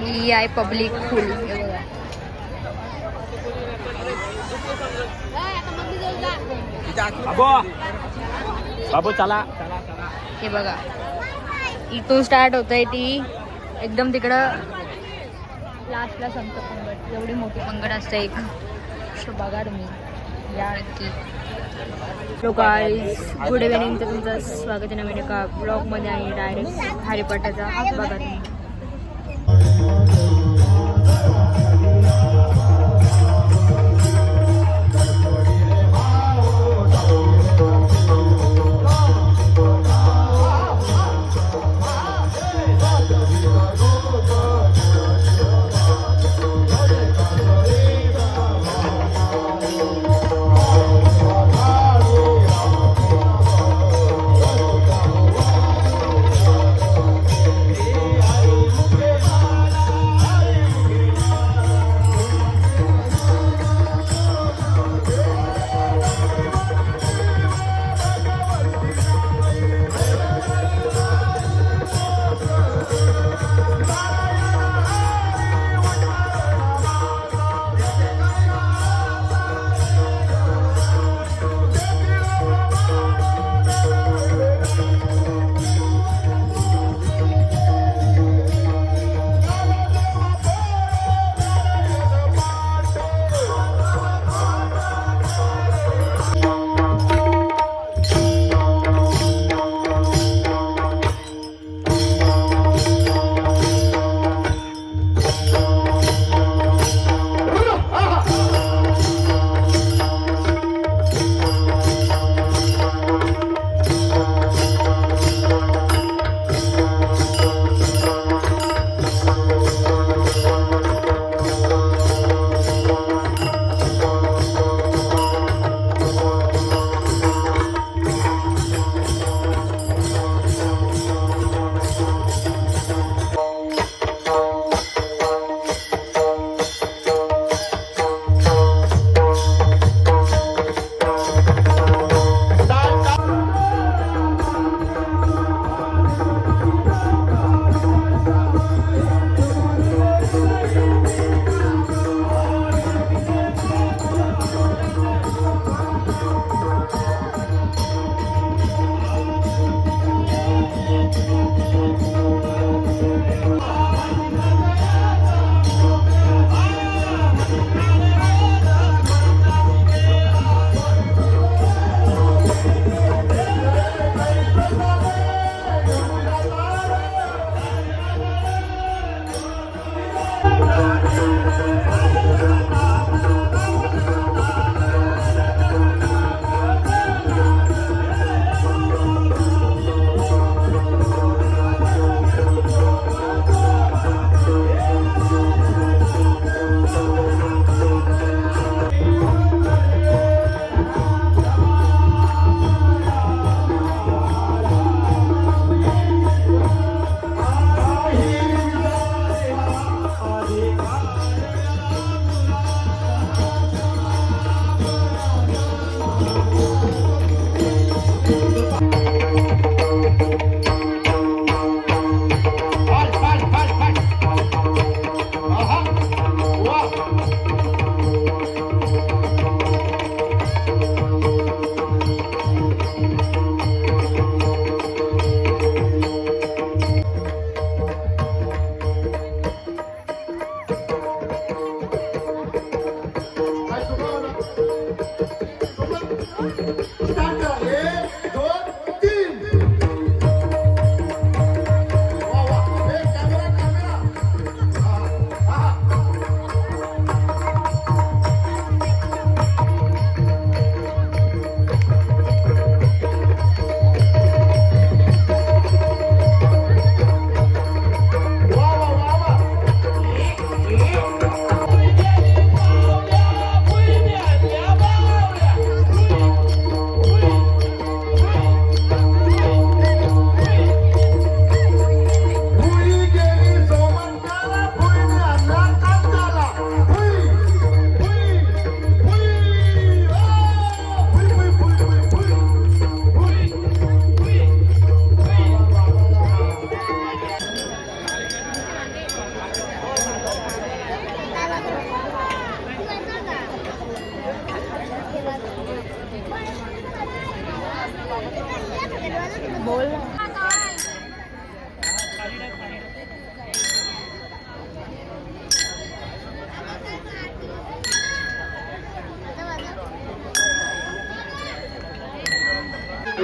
ही आहे पब्लिक फुल. बाबू चला. हे बघा इथून स्टार्ट होतंय ती एकदम तिकडं लास्टला संपतं पंगड. एवढी मोठी पंगड असते एक. बघा तुम्ही या नक्की. Hello guys, good evening. तर तुमचं स्वागत आहे नवीन एका ब्लॉगमध्ये आणि डायरेक्ट हरिपाठाचा बघा तुम्ही.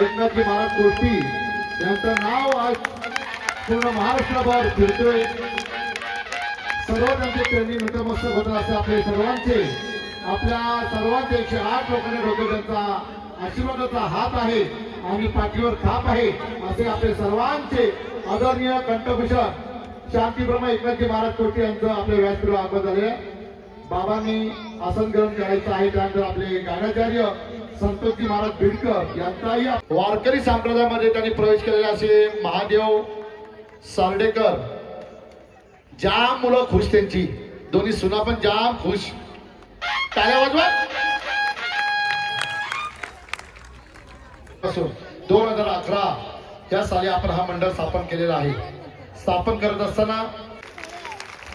एकनाथजी महाराज गोष्टी यांचं नाव आज पूर्ण महाराष्ट्रभर फिरतोय. सर्व त्यांचे त्यांनी नतमस्तक होत असे आपले सर्वांचे आपल्या सर्वांचे 108 लोकांनी डोके त्यांचा आशीर्वादाचा हात आहे आणि पाठीवर थाप आहे असे आपले सर्वांचे आदरणीय कंठभूषण शांतीब्रह्म एकनाथजी महाराज कोटी यांचं आपल्या व्यासपीठावर आगमन झाले. बाबांनी आसन ग्रहण करायचं आहे. त्यानंतर आपले गाण्याचार्य संतोषजी महाराज बिडकर यांचाही वारकरी संप्रदायामध्ये त्यांनी प्रवेश केलेले असे महादेव सार्डेकर. जाम मुलं खुश त्यांची दोन्ही सुना पण जाम खुश. टाळ्या वाजवा. 2011 या साली आपण हा मंडळ स्थापन केलेला आहे. स्थापन करत असताना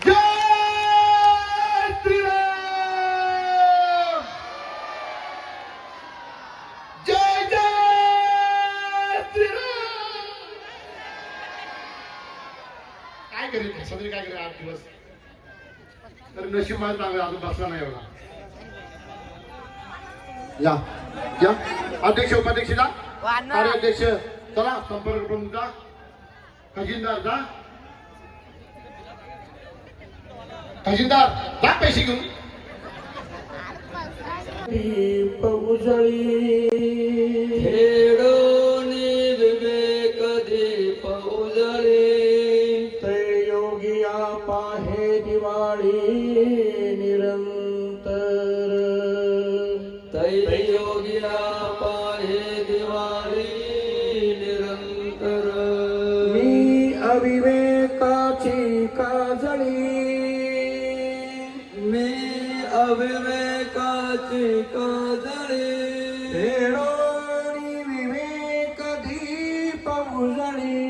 जय श्रीराम जय जय श्रीराम. काय करेल सगळे काय करेल 8 दिवस तर नशीब मला चांगलं अजून बसला नाही एवढा. या या अध्यक्ष उपाध्यक्षला कार्याध्यक्ष चला संपर्क करून जा. खजिनदार जा. खजिनदार जा पैसे घेऊन. विवेक उजळे ते योगिया पाहे दिवाळी निरंतर. तै योगिया पाहे दिवाळी निरंतर. मी अविवेकाची काजळी मी अविवेकाची काजळी फेडोनी विवेक दीप उजळी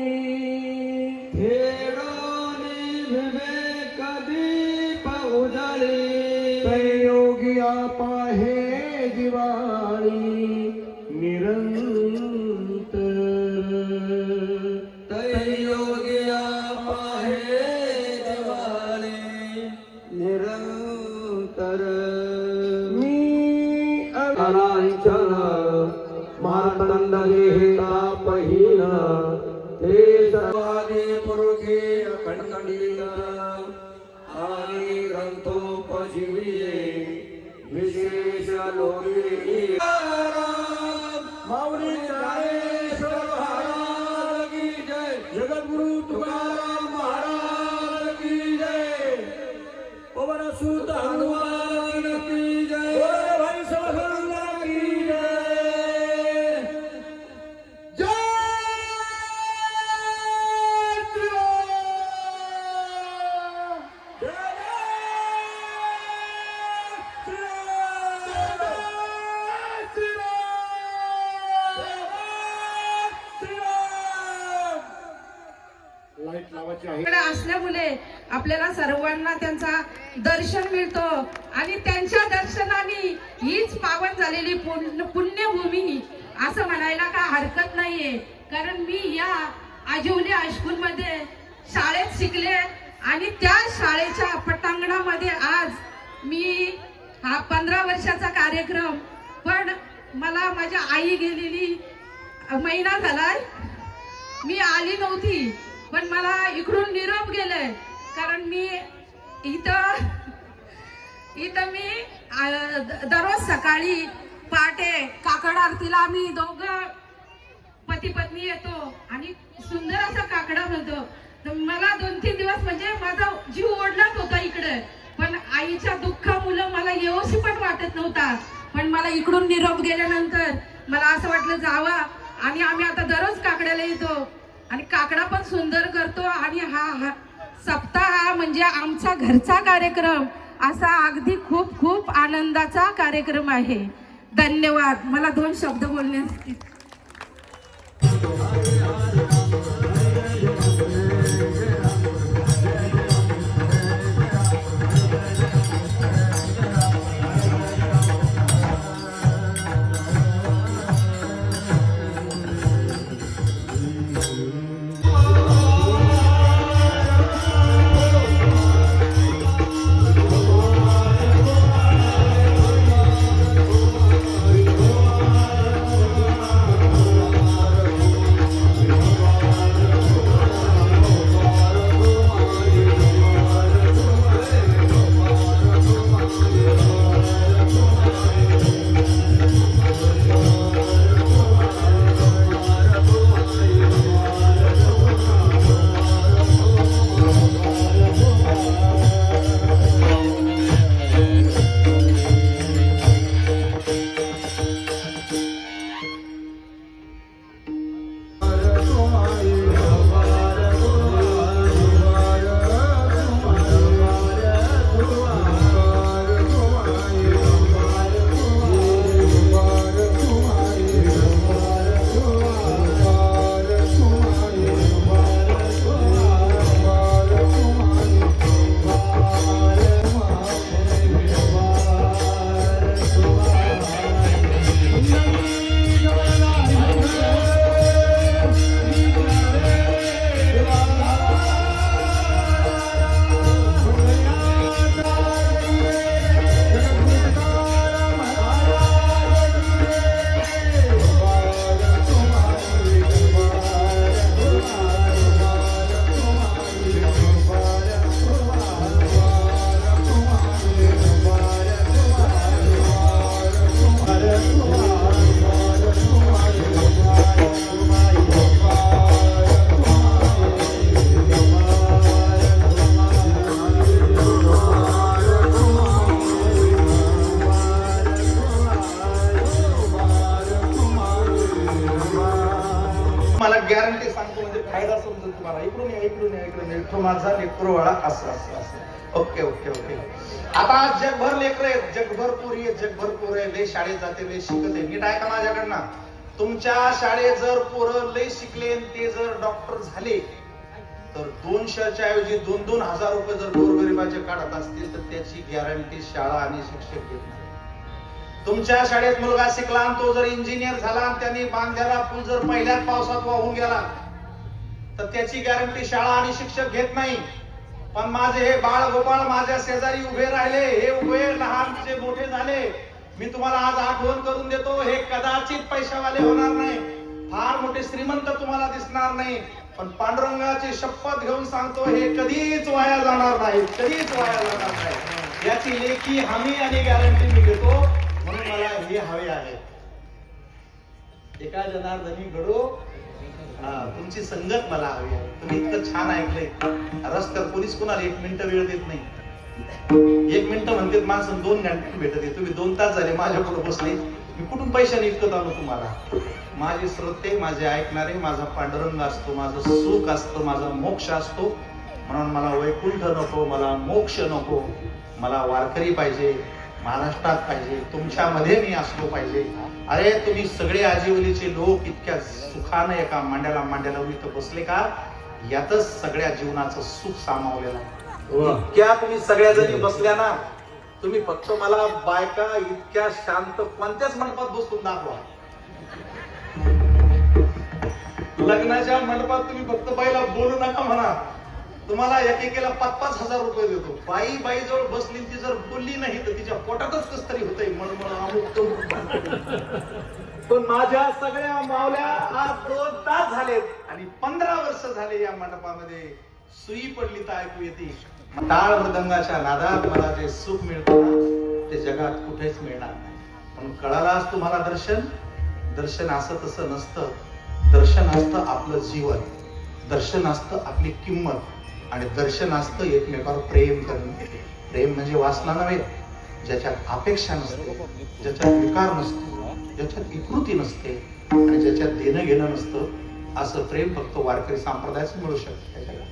फेडोनी विवेक दीप उजळी योगिया पाहे दिवाळी निरंतर. योगिया पाहे दिवाळी निरंतर. मी अलांचन मार्तंड देहता पहिन ते सर्वादे पुरुषे अखंडित आणि ग्रंथोपजीविये विशेष लोरी माऊली ज्ञानेश्वर महाराज की जय. जगद्गुरु तुकाराम महाराज की जय. पवन सुत हनुमान की जय. भाई सहस्रनाम की जय. जय श्रीराम. जय लाईट लावायची आहे. इकडे असल्यामुळे आपल्याला सर्वांना त्यांचा दर्शन मिळतो आणि त्यांच्या दर्शनाने हीच पावन झालेली पुण्यभूमी असं म्हणायला काय हरकत नाहीये. कारण मी या आजिवली हायस्कूल मध्ये शाळेत शिकले आणि त्या शाळेच्या पटांगणामध्ये आज मी हा 15 वर्षाचा कार्यक्रम. पण मला माझी आई गेलेली महिना झालाय. मी आली नव्हती पण मला इकडून निरोप गेलाय. कारण मी इथं मी दररोज सकाळी पहाटे काकड आरतीला आम्ही दोघं पती पत्नी येतो आणि सुंदर असं काकडा म्हणतो. तर मला 2-3 दिवस म्हणजे माझा जीव ओढलाच होता इकडे. पण आईच्या दुःखामुळे मला येऊशी पण वाटत नव्हता. पण मला इकडून निरोप गेल्यानंतर मला असं वाटलं जावा. आणि आम्ही आता दररोज काकड्याला येतो आणि काकडा पण सुंदर करतो. आणि हा सप्ताह म्हणजे आमचा घरचा कार्यक्रम असा अगदी खूप खूप आनंदाचा कार्यक्रम आहे. धन्यवाद. मला 2 शब्द बोलण्यासाठी. माझा लेकरूवाळा असं असं असं. Okay okay okay. आता जगभर लेकर आहेत, जगभर पोरी आहेत, जगभर पोरं आहे. लय शाळेत जाते, लय शिकत आहे. नीट ऐका माझ्याकडनं, तुमच्या शाळेत जर पोरं लय शिकले ते जर डॉक्टर झाले तर 200च्या ऐवजी 2-2 हजार रुपये जर गोरगरिबाचे काढत असतील तर त्याची गॅरंटी शाळा आणि शिक्षक घेत नाही. तुमच्या शाळेत मुलगा शिकला आणि तो जर इंजिनियर झाला आणि त्यांनी बांधलेला पूल जर पहिल्याच पावसात वाहून गेला तर त्याची गॅरंटी शाळा आणि शिक्षक घेत नाही. पण माझे हे बाळ गोपाळ माझ्या शेजारी उभे राहिले, हे उभे लहानचे मोठे झाले. मी तुम्हाला आज आठवण करून देतो, हे कदाचित पैशावाले होणार नाही, फार मोठे श्रीमंत तुम्हाला दिसणार नाही, पण पांडुरंगाची शपथ घेऊन सांगतो हे कधीच वाया जाणार नाही, कधीच वाया जाणार नाही. याची लेखी हमी आणि गॅरंटी मी घेतो. म्हणून मला हे हवे आहे. एका जनार्दनी घडो, तुमची संगत मला हवी आहे. तुम्ही इतकं छान ऐकलंय. रस्त्यावर पोलीस कुणाला 1 मिनिट वेळ देत नाही. 1 मिनिट म्हणते माणसं 2 घंटे भेटत आहे. तुम्ही 2 तास झाले माझ्या पुढे बसले. मी कुठून पैशाने इतकं आलो तुम्हाला? माझे श्रोते, माझे ऐकणारे, माझा पांडुरंग असतो, माझं सुख असतं, माझा मोक्ष असतो. म्हणून मला वैकुंठ नको, मला मोक्ष नको, मला वारकरी पाहिजे, महाराष्ट्रात पाहिजे, तुमच्यामध्ये मी असलो पाहिजे. अरे तुम्ही सगळे आजीवलीचे लोक इतक्या सुखाने एका मांड्याला इथं बसले का? यातच सगळ्या जीवनाचं सुख सामावलेलं आहे. इतक्या तुम्ही सगळ्या जणी बसल्या ना, तुम्ही फक्त मला बायका इतक्या शांत कोणत्याच मंडपात बसून दाखवा. लग्नाच्या मंडपात तुम्ही फक्त बाईला बोलू नका म्हणा, तुम्हाला एकेकेला 5-5 हजार रुपये देतो. बाई जवळ बसली, ती जर बोलली नाही तर तिच्या पोटातच कस तरी होतंय, पण माझ्या सगळ्या मावल्या आज 2 तास झालेत आणि 15 वर्ष झाले या मंडपामध्ये. सुई पडली तर ऐकू येते. टाळ मृदंगाच्या नादात मला जे सुख मिळतं ना ते जगात कुठेच मिळणार नाही. म्हणून कळालाच तुम्हाला दर्शन असं तसं नसतं. दर्शन असतं आपलं जीवन, दर्शन असतं आपली किंमत, आणि दर्शन असतं एकमेकावर प्रेम करणं. प्रेम म्हणजे वासना नव्हे, ज्याच्यात अपेक्षा नसते, ज्याच्यात विकार नसतो, ज्याच्यात विकृती नसते आणि ज्याच्यात देणं घेणं नसतं, असं प्रेम फक्त वारकरी संप्रदायाच मिळू शकतं.